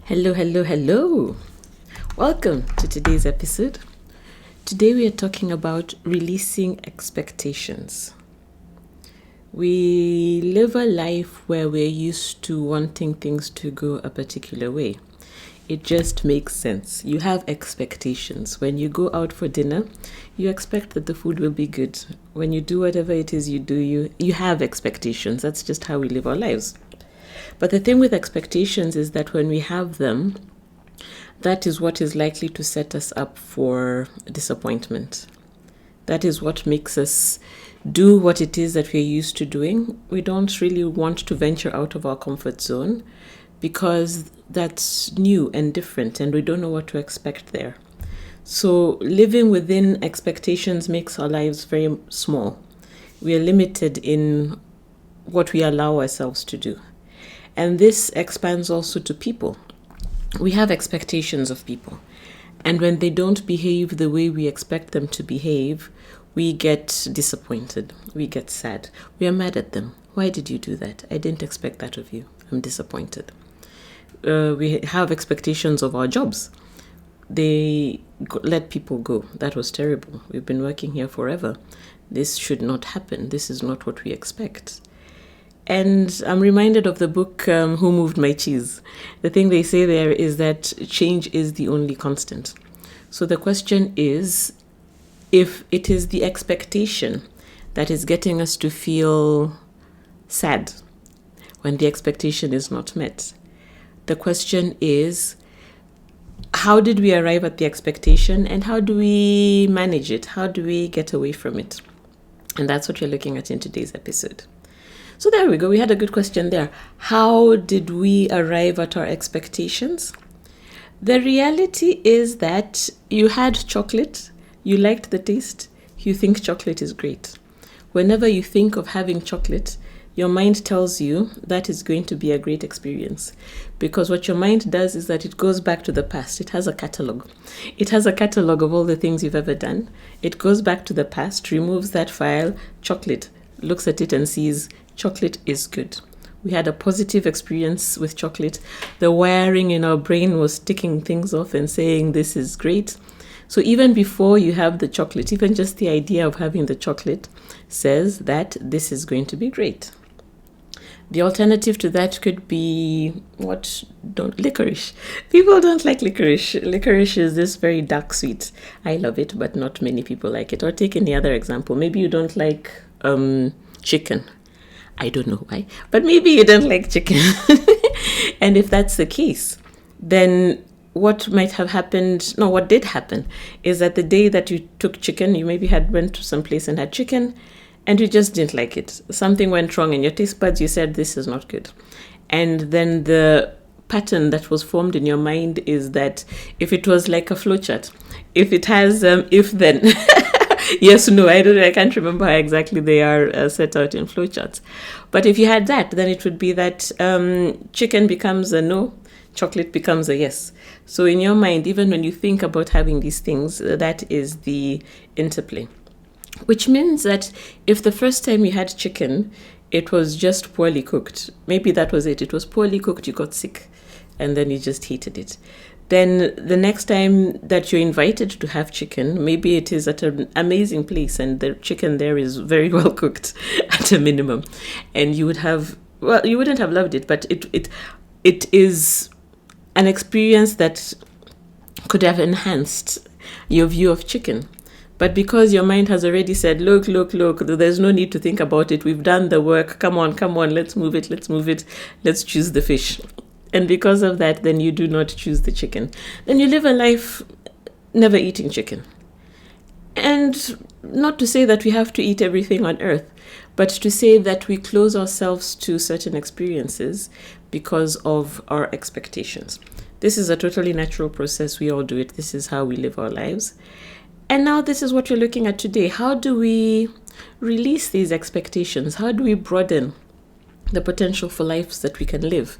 Hello, hello, hello. Welcome to today's episode. Today we are talking about releasing expectations. We live a life where we're used to wanting things to go a particular way. It just makes sense. You have expectations. When you go out for dinner, you expect that the food will be good. When you do whatever it is you do, you have expectations. That's just how we live our lives. But the thing with expectations is that when we have them, that is what is likely to set us up for disappointment. That is what makes us do what it is that we're used to doing. We don't really want to venture out of our comfort zone because that's new and different and we don't know what to expect there. So living within expectations makes our lives very small. We are limited in what we allow ourselves to do. And this expands also to people. We have expectations of people. And when they don't behave the way we expect them to behave, we get disappointed. We get sad. We are mad at them. Why did you do that? I didn't expect that of you. I'm disappointed. We have expectations of our jobs. They let people go. That was terrible. We've been working here forever. This should not happen. This is not what we expect. And I'm reminded of the book, Who Moved My Cheese? The thing they say there is that change is the only constant. So the question is, if it is the expectation that is getting us to feel sad when the expectation is not met, the question is, how did we arrive at the expectation and how do we manage it? How do we get away from it? And that's what we're looking at in today's episode. So there we go. We had a good question there. How did we arrive at our expectations? The reality is that you had chocolate, you liked the taste, you think chocolate is great. Whenever you think of having chocolate, your mind tells you that is going to be a great experience. Because what your mind does is that it goes back to the past. It has a catalog. It has a catalog of all the things you've ever done. It goes back to the past, removes that file, chocolate, looks at it and sees chocolate is good. We had a positive experience with chocolate. The wiring in our brain was ticking things off and saying this is great. So even before you have the chocolate, even just the idea of having the chocolate says that this is going to be great. The alternative to that could be licorice. People don't like licorice. Licorice is this very dark sweet. I love it, but not many people like it. Or take any other example. Maybe you don't like chicken. I don't know why, but maybe you don't like chicken. And if that's the case, then what did happen is that the day that you took chicken, you maybe went to some place and had chicken and you just didn't like it. Something went wrong in your taste buds. You said, this is not good. And then the pattern that was formed in your mind is that if it was like a flowchart, if it has if then yes, no, I can't remember how exactly they are set out in flowcharts. But if you had that, then it would be that chicken becomes a no, chocolate becomes a yes. So in your mind, even when you think about having these things, that is the interplay. Which means that if the first time you had chicken, it was just poorly cooked, maybe that was it. It was poorly cooked, you got sick, and then you just hated it. Then the next time that you're invited to have chicken, maybe it is at an amazing place and the chicken there is very well cooked at a minimum. And you wouldn't have loved it, but it is an experience that could have enhanced your view of chicken. But because your mind has already said, look, there's no need to think about it. We've done the work. Come on, let's move it. Let's choose the fish. And because of that, then you do not choose the chicken. Then you live a life never eating chicken. And not to say that we have to eat everything on earth, but to say that we close ourselves to certain experiences because of our expectations. This is a totally natural process. We all do it. This is how we live our lives. And now this is what we're looking at today. How do we release these expectations? How do we broaden the potential for lives that we can live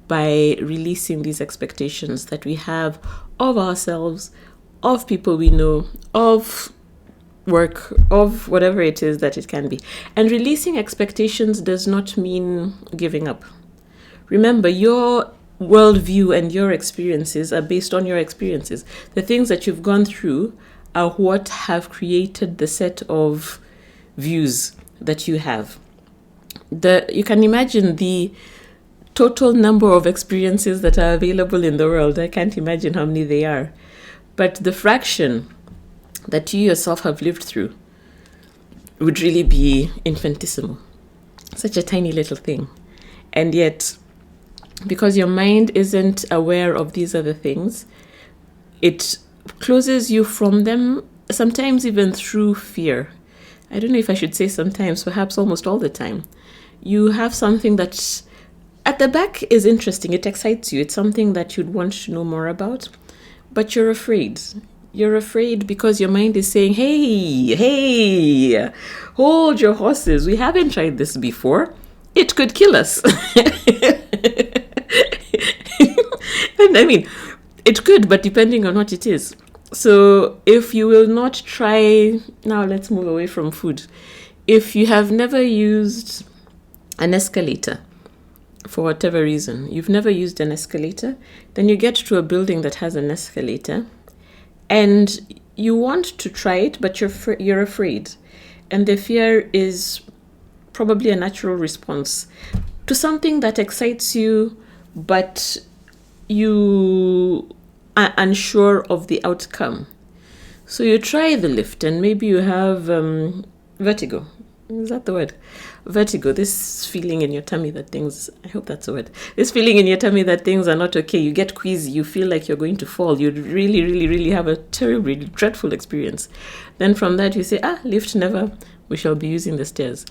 by releasing these expectations that we have of ourselves, of people we know, of work, of whatever it is that it can be? And releasing expectations does not mean giving up. Remember, your worldview and your experiences are based on your experiences. The things that you've gone through are what have created the set of views that you have. You can imagine the total number of experiences that are available in the world. I can't imagine how many they are. But the fraction that you yourself have lived through would really be infinitesimal. Such a tiny little thing. And yet, because your mind isn't aware of these other things, it closes you from them, sometimes even through fear. I don't know if I should say sometimes, perhaps almost all the time. You have something that at the back is interesting. It excites you. It's something that you'd want to know more about, but you're afraid. You're afraid because your mind is saying, hey, hold your horses. We haven't tried this before. It could kill us. And I mean, it could, but depending on what it is. So if you will not try, now let's move away from food. If you have never used an escalator, for whatever reason, you've never used an escalator, then you get to a building that has an escalator, and you want to try it, but you're afraid. And the fear is probably a natural response to something that excites you, but you are unsure of the outcome. So you try the lift, and maybe you have vertigo. Is that the word? Vertigo, this feeling in your tummy that things, I hope that's the word. This feeling in your tummy that things are not okay. You get queasy, you feel like you're going to fall. You really, really, really have a terribly dreadful experience. Then from that you say, lift never, we shall be using the stairs.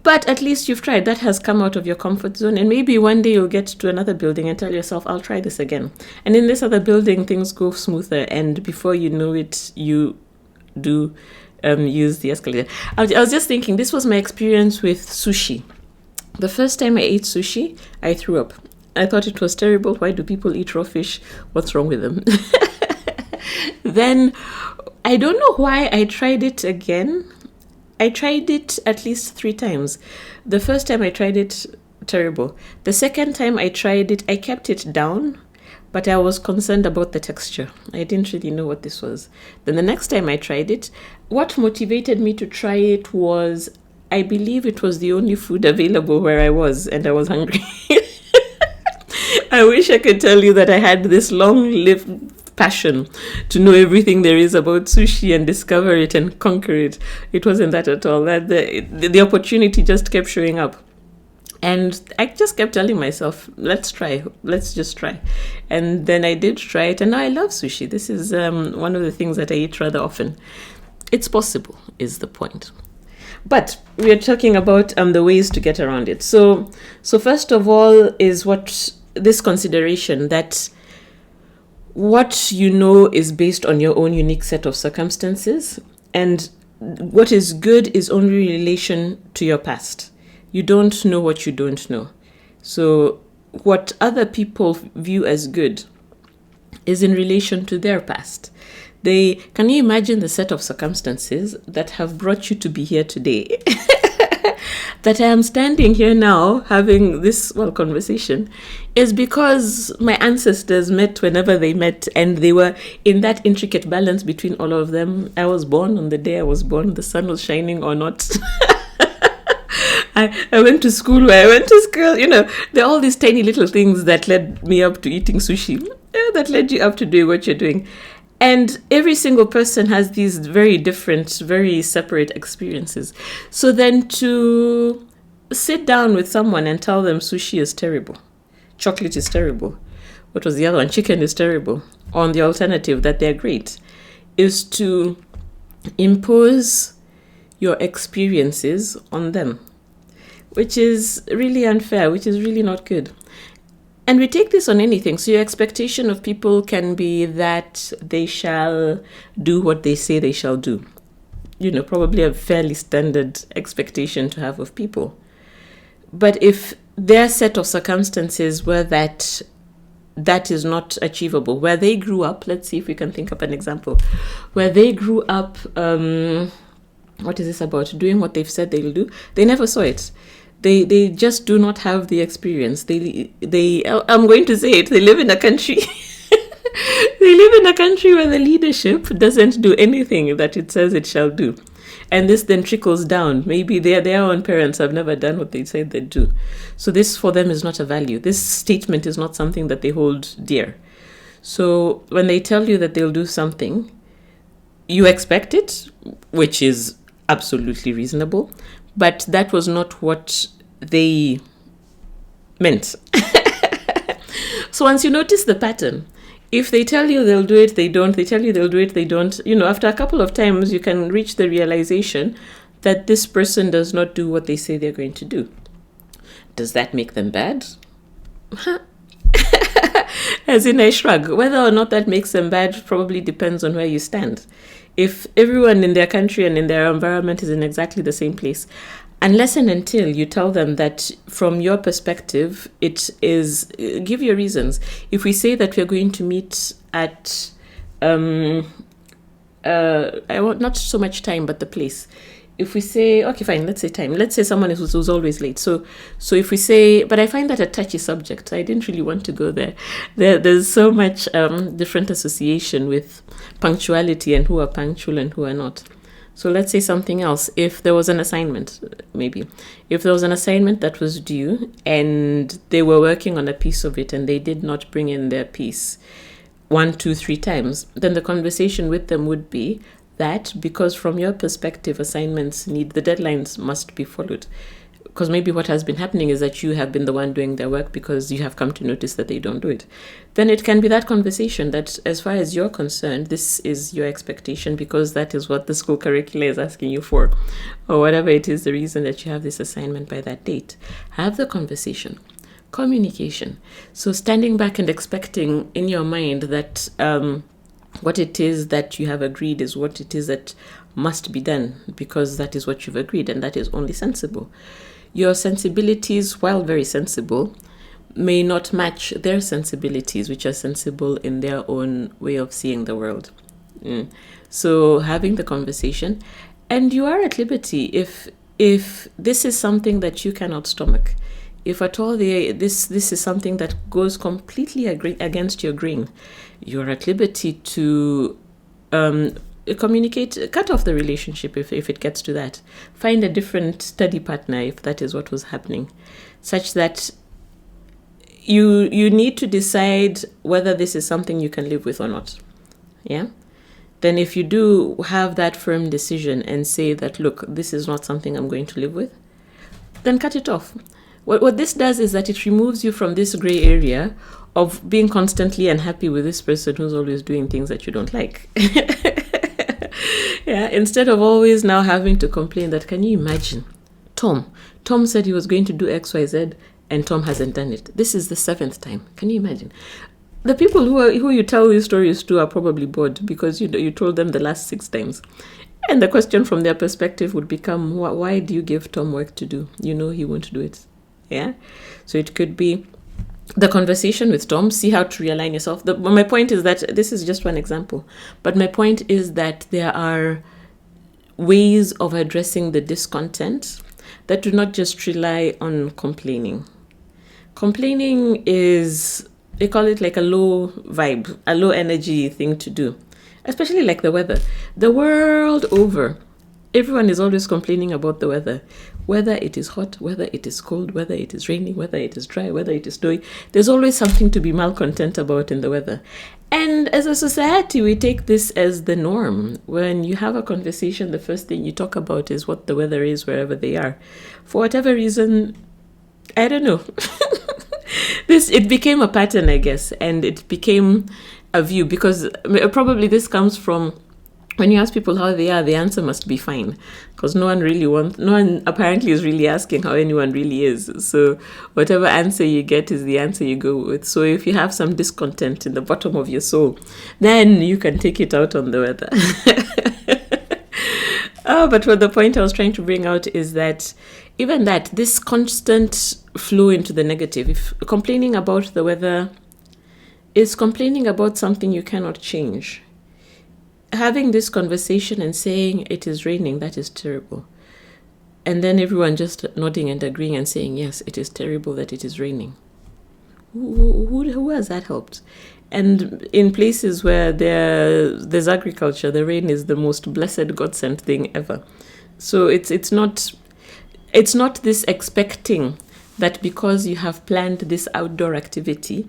But at least you've tried. That has come out of your comfort zone. And maybe one day you'll get to another building and tell yourself, I'll try this again. And in this other building, things go smoother. And before you know it, you do use the escalator. I was just thinking, this was my experience with sushi. The first time I ate sushi, I threw up. I thought it was terrible. Why do people eat raw fish? What's wrong with them? Then, I don't know why I tried it again. I tried it at least 3 times. The first time I tried it, terrible. The second time I tried it, I kept it down, but I was concerned about the texture. I didn't really know what this was. Then the next time I tried it, what motivated me to try it was, I believe it was the only food available where I was, and I was hungry. I wish I could tell you that I had this long-lived passion to know everything there is about sushi and discover it and conquer it. It wasn't that at all. That the opportunity just kept showing up. And I just kept telling myself, let's just try. And then I did try it, and now I love sushi. This is one of the things that I eat rather often. It's possible, is the point. But we are talking about the ways to get around it. So first of all is this consideration that what you know is based on your own unique set of circumstances, and what is good is only in relation to your past. You don't know what you don't know. So what other people view as good is in relation to their past. Can you imagine the set of circumstances that have brought you to be here today? That I am standing here now having this conversation is because my ancestors met whenever they met, and they were in that intricate balance between all of them. I was born on the day I was born, the sun was shining or not. I went to school where I went to school. There are all these tiny little things that led me up to eating sushi, that led you up to doing what you're doing. And every single person has these very different, very separate experiences. So then to sit down with someone and tell them sushi is terrible, chocolate is terrible, what was the other one? Chicken is terrible, on the alternative that they're great, is to impose your experiences on them, which is really unfair, which is really not good. And we take this on anything. So your expectation of people can be that they shall do what they say they shall do. Probably a fairly standard expectation to have of people. But if their set of circumstances were that is not achievable, where they grew up, let's see if we can think of an example, where they grew up, what is this about? Doing what they've said they'll do. They never saw it. They just do not have the experience. I'm going to say it. They live in a country. They live in a country where the leadership doesn't do anything that it says it shall do. And this then trickles down. Maybe their own parents have never done what they said they'd do. So this for them is not a value. This statement is not something that they hold dear. So when they tell you that they'll do something, you expect it, which is absolutely reasonable. But that was not what they meant. So once you notice the pattern, if they tell you they'll do it, they don't. They tell you they'll do it, they don't. After a couple of times, you can reach the realization that this person does not do what they say they're going to do. Does that make them bad? As in a shrug. Whether or not that makes them bad probably depends on where you stand. If everyone in their country and in their environment is in exactly the same place, unless and until you tell them that from your perspective, it is, give your reasons. If we say that we're going to meet at, I want not so much time, but the place. If we say, okay, fine, let's say time. Let's say someone who's always late. So if we say, but I find that a touchy subject. I didn't really want to go there. There's so much different association with punctuality and who are punctual and who are not. So let's say something else. If there was an assignment, maybe. If there was an assignment that was due and they were working on a piece of it and they did not bring in their piece 1, 2, 3 times, then the conversation with them would be that because from your perspective, assignments the deadlines must be followed. Because maybe what has been happening is that you have been the one doing their work because you have come to notice that they don't do it. Then it can be that conversation that as far as you're concerned, this is your expectation because that is what the school curricula is asking you for. Or whatever it is, the reason that you have this assignment by that date. Have the conversation. Communication. So standing back and expecting in your mind that what it is that you have agreed is what it is that must be done because that is what you've agreed and that is only sensible. Your sensibilities, while very sensible, may not match their sensibilities, which are sensible in their own way of seeing the world. So having the conversation, and you are at liberty if this is something that you cannot stomach. If at all this is something that goes completely against your grain, you're at liberty to communicate, cut off the relationship if it gets to that. Find a different study partner if that is what was happening, such that you need to decide whether this is something you can live with or not. Yeah? Then if you do have that firm decision and say that, look, this is not something I'm going to live with, then cut it off. What this does is that it removes you from this gray area of being constantly unhappy with this person who's always doing things that you don't like. Yeah, instead of always now having to complain that, can you imagine? Tom said he was going to do XYZ and Tom hasn't done it. This is the 7th time. Can you imagine? The people who you tell these stories to are probably bored because you told them the last 6 times. And the question from their perspective would become, why do you give Tom work to do? You know he won't do it. Yeah. So it could be the conversation with Tom, see how to realign yourself. My point is that this is just one example, but my point is that there are ways of addressing the discontent that do not just rely on complaining. Complaining is, they call it like a low vibe, a low energy thing to do, especially like the weather. The world over, everyone is always complaining about the weather. Whether it is hot, whether it is cold, whether it is raining, whether it is dry, whether it is snowy, there's always something to be malcontent about in the weather. And as a society, we take this as the norm. When you have a conversation, the first thing you talk about is what the weather is wherever they are. For whatever reason, I don't know. It became a pattern, I guess, and it became a view because probably this comes from when you ask people how they are, the answer must be fine, because no one apparently is really asking how anyone really is. So whatever answer you get is the answer you go with. So if you have some discontent in the bottom of your soul, then you can take it out on the weather. But what the point I was trying to bring out is that even that, this constant flow into the negative, if complaining about the weather is complaining about something you cannot change. Having this conversation and saying it is raining, that is terrible. And then everyone just nodding and agreeing and saying, yes, it is terrible that it is raining. Who has that helped? And in places where there's agriculture, the rain is the most blessed God-sent thing ever. So it's not this expecting that because you have planned this outdoor activity,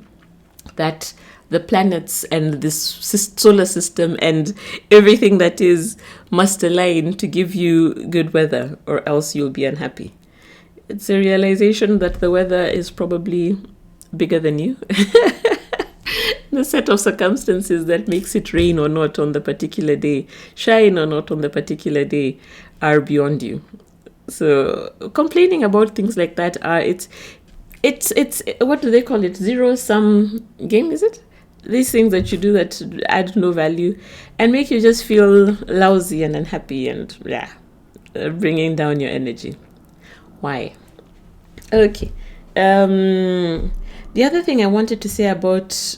that the planets and this solar system and everything that is must align to give you good weather, or else you'll be unhappy. It's a realization that the weather is probably bigger than you. The set of circumstances that makes it rain or not on the particular day, shine or not on the particular day, are beyond you. So complaining about things like that it's what do they call it? Zero-sum game, is it? These things that you do that add no value and make you just feel lousy and unhappy and bringing down your energy. Why? Okay. The other thing I wanted to say about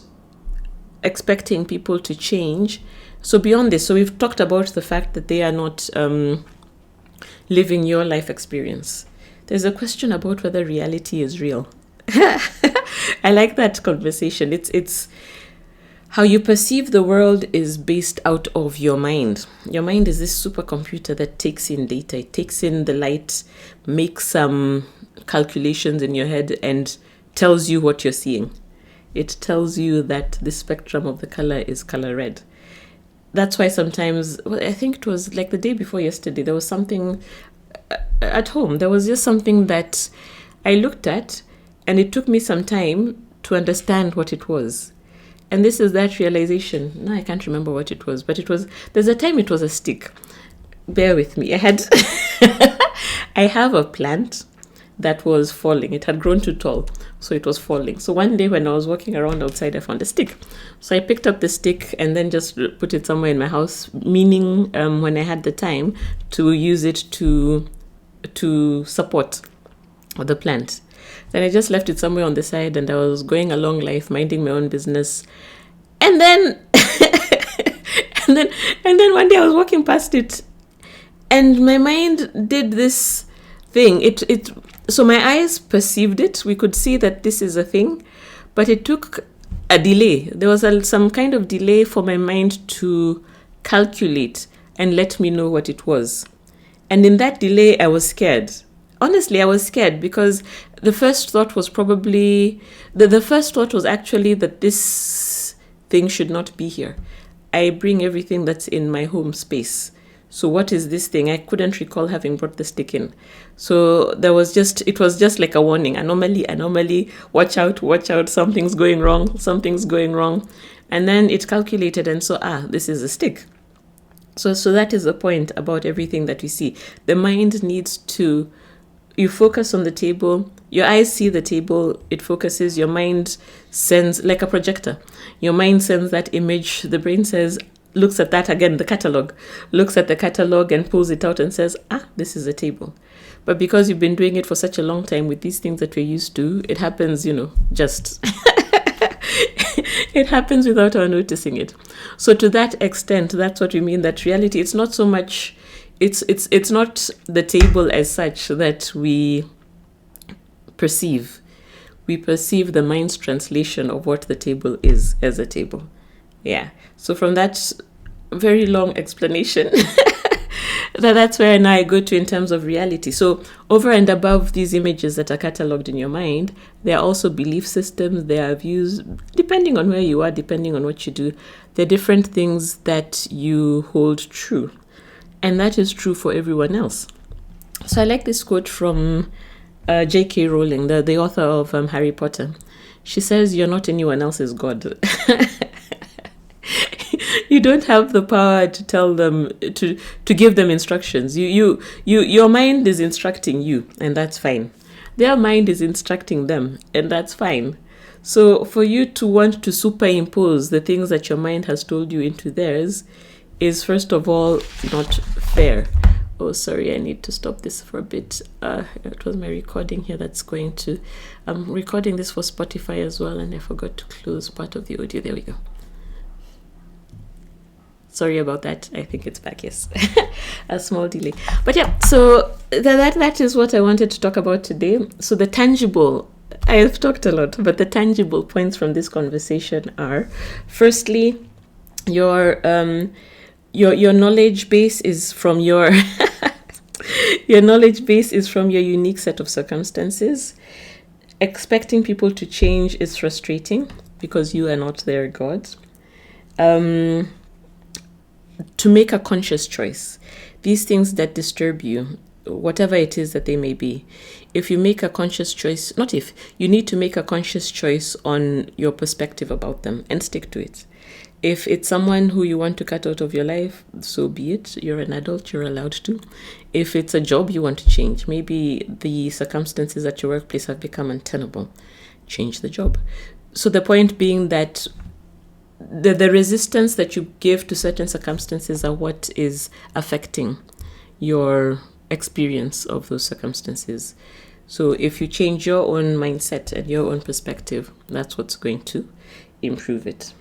expecting people to change. So beyond this, so we've talked about the fact that they are not living your life experience. There's a question about whether reality is real. I like that conversation. It's how you perceive the world is based out of your mind. Your mind is this supercomputer that takes in data. It takes in the light, makes some calculations in your head, and tells you what you're seeing. It tells you that the spectrum of the color is color red. That's why sometimes, I think it was like the day before yesterday, there was something at home. There was just something that I looked at, and it took me some time to understand what it was. And this is that realization. Now I can't remember what it was, but there's a time it was a stick. Bear with me. I have a plant that was falling. It had grown too tall, so it was falling. So one day when I was walking around outside, I found a stick. So I picked up the stick and then just put it somewhere in my house, meaning when I had the time to use it to support the plant. Then I just left it somewhere on the side, and I was going along life, minding my own business. And then and then one day I was walking past it, and my mind did this thing. So my eyes perceived it. We could see that this is a thing, but it took a delay. There was some kind of delay for my mind to calculate and let me know what it was. And in that delay, I was scared. Honestly, I was scared because the first thought was probably, the first thought was actually that this thing should not be here. I bring everything that's in my home space. So what is this thing? I couldn't recall having brought the stick in. So it was just like a warning. Anomaly, watch out, something's going wrong. And then it calculated, and so, this is a stick. So that is the point about everything that we see. The mind needs to, you focus on the table, your eyes see the table, it focuses, your mind sends, like a projector. Your mind sends that image, the brain says, looks at that again, the catalog, looks at the catalog and pulls it out and says, this is a table. But because you've been doing it for such a long time with these things that we're used to, it happens, just, it happens without our noticing it. So to that extent, that's what we mean, that reality, it's not so much, it's not the table as such that we perceive. We perceive the mind's translation of what the table is as a table. Yeah. So from that very long explanation, that's where now I go to in terms of reality. So over and above these images that are catalogued in your mind, there are also belief systems, there are views, depending on where you are, depending on what you do. There are different things that you hold true. And that is true for everyone else. So I like this quote from J.K. Rowling, the author of Harry Potter. She says, "You're not anyone else's God." You don't have the power to tell them, to give them instructions. Your mind is instructing you, and that's fine. Their mind is instructing them, and that's fine. So for you to want to superimpose the things that your mind has told you into theirs is, first of all, not fair. Oh, sorry, I need to stop this for a bit. It was my recording here that's going to... I'm recording this for Spotify as well, and I forgot to close part of the audio. There we go. Sorry about that. I think it's back, yes. A small delay. But yeah, so that is what I wanted to talk about today. So the tangible, I have talked a lot, but the tangible points from this conversation are, firstly, your knowledge base is from your your knowledge base is from your unique set of circumstances. Expecting people to change is frustrating because you are not their God. To make a conscious choice, these things that disturb you, whatever it is that they may be, if you make a conscious choice, not if, you need to make a conscious choice on your perspective about them and stick to it. If it's someone who you want to cut out of your life, so be it. You're an adult, you're allowed to. If it's a job you want to change, maybe the circumstances at your workplace have become untenable, change the job. So the point being that the resistance that you give to certain circumstances are what is affecting your experience of those circumstances. So if you change your own mindset and your own perspective, that's what's going to improve it.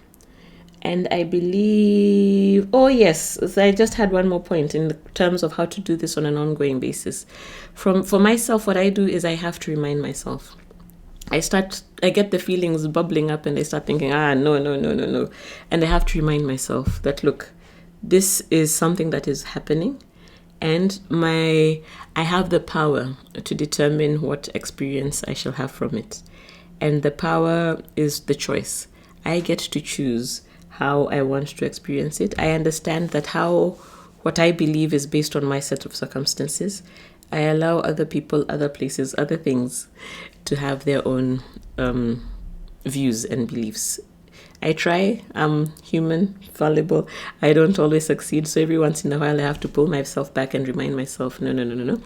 And I believe, oh yes, so I just had one more point in terms of how to do this on an ongoing basis. For myself, what I do is I have to remind myself. I get the feelings bubbling up and I start thinking, no. And I have to remind myself that, look, this is something that is happening and I have the power to determine what experience I shall have from it. And the power is the choice. I get to choose how I want to experience it. I understand that what I believe is based on my set of circumstances. I allow other people, other places, other things to have their own views and beliefs. I try. I'm human, fallible. I don't always succeed. So every once in a while I have to pull myself back and remind myself, no.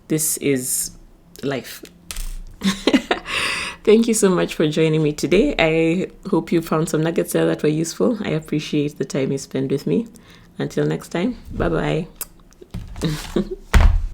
This is life. Thank you so much for joining me today. I hope you found some nuggets there that were useful. I appreciate the time you spent with me. Until next time, bye-bye.